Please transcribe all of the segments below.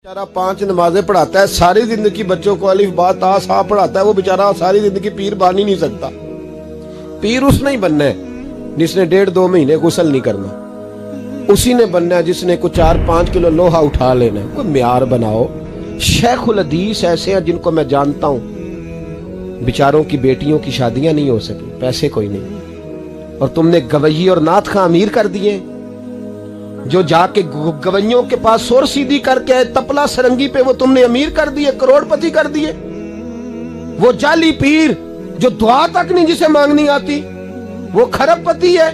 बेचारा 5 नमाजें पढ़ाता है, सारी जिंदगी बच्चों को अलिफ बा ता सा पढ़ाता है। वो बेचारा सारी जिंदगी पीर बन ही नहीं सकता। पीर उसने ही बनना है जिसने 1.5-2 महीने गुस्ल नहीं करना। उसी ने बनना है जिसने को 4-5 किलो लोहा उठा लेना है। कोई म्यार बनाओ। शेखुल हदीस ऐसे हैं जिनको मैं जानता हूं, बेचारों की बेटियों की शादियां नहीं हो सकी, पैसे कोई नहीं, और तुमने गवैये और नाथ खां अमीर कर दिए। जो जाके गवैयों के पास सोर सीधी करके आए, तपला सरंगी पे वो तुमने अमीर कर दिए, करोड़पति कर दिए। वो जाली पीर जो दुआ तक नहीं जिसे मांगनी आती, वो खरबपति है।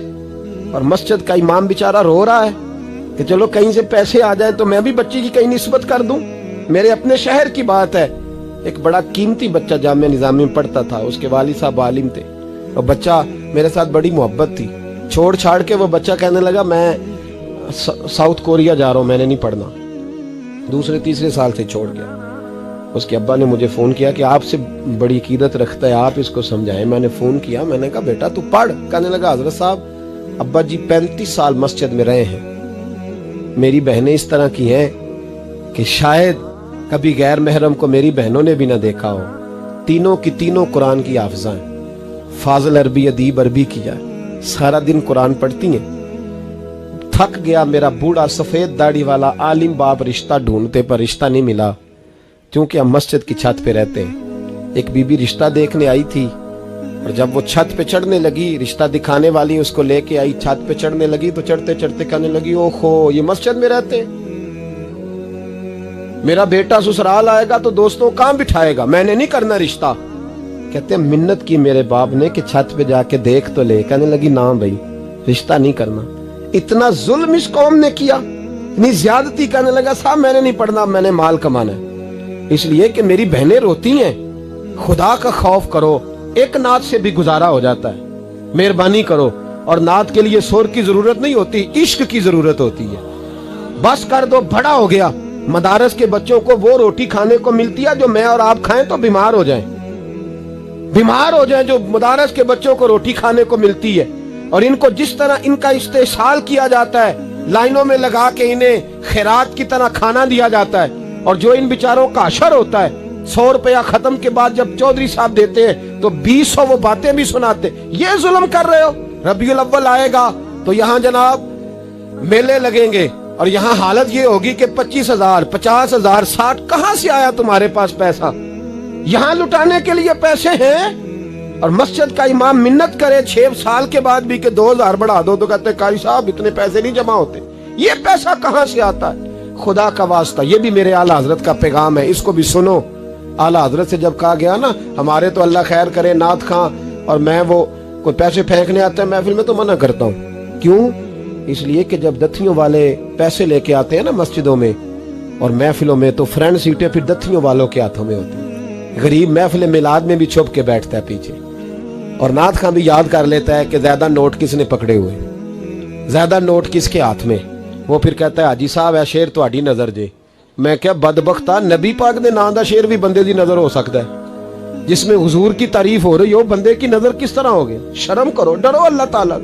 और मस्जिद का इमाम बेचारा रो रहा है कि चलो कहीं से पैसे आ जाए तो मैं भी बच्ची की कहीं निस्बत कर दूं। मेरे अपने शहर की बात है, एक बड़ा कीमती बच्चा जामिया निजामी में पढ़ता था, उसके वालिद साहब आलिम थे, और बच्चा मेरे साथ बड़ी मोहब्बत थी। छोड़ छाड़ के वो बच्चा कहने लगा मैं साउथ कोरिया जा रहा हूं, मैंने नहीं पढ़ना। दूसरे तीसरे साल से छोड़ गया। उसके अब्बा ने मुझे फोन किया कि आपसे बड़ी अकीदत रखता है, आप इसको समझाएं। मैंने फोन किया, मैंने कहा बेटा तू पढ़। कहने लगा हजरत साहब अब्बा जी 35 साल मस्जिद में रहे हैं, मेरी बहनें इस तरह की हैं कि शायद कभी गैर महरम को मेरी बहनों ने भी ना देखा हो। तीनों की तीनों कुरान की हाफिज़ा हैं, फाजिल अरबी अदीब अरबी किया, सारा दिन कुरान पढ़ती हैं। थक गया मेरा बूढ़ा सफेद दाढ़ी वाला आलिम बाप रिश्ता ढूंढते पर रिश्ता नहीं मिला, क्योंकि हम मस्जिद की छत पे रहते हैं। एक बीबी रिश्ता देखने आई थी, और जब वो छत पे चढ़ने लगी, रिश्ता दिखाने वाली उसको लेके आई, छत पे चढ़ने लगी तो चढ़ते चढ़ते कहने लगी ओहो ये मस्जिद में रहते हैं, मेरा बेटा ससुराल आएगा तो दोस्तों कहां बिठाएगा, मैंने नहीं करना रिश्ता। कहते हैं मिन्नत की मेरे बाप ने कि छत पे जाके देख तो ले। कहने लगी ना भाई रिश्ता नहीं करना। इतना जुल्म इस कौम ने किया, इतनी ज्यादती। कहने लगा साहब मैंने नहीं पढ़ना, मैंने माल कमाना है, इसलिए कि मेरी बहनें रोती हैं। खुदा का खौफ करो, एक नात से भी गुजारा हो जाता है, मेहरबानी करो। और नात के लिए शोर की जरूरत नहीं होती, इश्क की जरूरत होती है। बस कर दो, बड़ा हो गया। मदारस के बच्चों को वो रोटी खाने को मिलती है जो मैं और आप खाएं तो बीमार हो जाएं, बीमार हो जाएं, जो मदारस के बच्चों को रोटी खाने को मिलती है। और इनको जिस तरह इनका इस्तेसाल किया जाता है, लाइनों में लगा के इन्हें खैरात की तरह खाना दिया जाता है, और जो इन बेचारों का अशर होता है 100 रुपया खत्म के बाद जब चौधरी साहब देते हैं तो 200 वो बातें भी सुनाते। ये जुल्म कर रहे हो। रबीउल अव्वल आएगा तो यहाँ जनाब मेले लगेंगे, और यहाँ हालत ये होगी कि 25,000, 50,000, 60, कहां से आया तुम्हारे पास पैसा? यहाँ लुटाने के लिए पैसे हैं। और मस्जिद का इमाम मिन्नत करे 6 साल के बाद भी कि 2,000 बढ़ा दो, तो कहते कारी साहब इतने पैसे नहीं जमा होते। ये पैसा कहां से आता है? खुदा का वास्ता, ये भी मेरे आला हजरत का पैगाम है, इसको भी सुनो। आला हजरत से जब कहा गया ना, हमारे तो अल्लाह खैर करे नाथ खां और मैं वो कोई पैसे फेंकने आते हैं महफिल में तो मना करता हूँ। क्यों? इसलिए कि जब दथियों वाले पैसे लेके आते हैं ना मस्जिदों में और महफिलों में, तो फ्रंट सीटें फिर दथियों वालों के हाथों में होती है। गरीब महफिल मिलाद में भी छुप के बैठता है पीछे, और नाथ खां भी याद कर लेता है कि ज्यादा नोट किसने पकड़े हुए, ज्यादा नोट किसके हाथ में। वो फिर कहता है हाजी साहब है शेर तुहाडी नजर जे। मैं क्या बदबख्ता, नबी पाक दे नाम दा शेर भी बंदे दी नजर हो सकता है, जिसमें हुजूर की तारीफ हो रही हो, बंदे की नजर किस तरह होगी? शर्म करो, डरो अल्लाह ताला।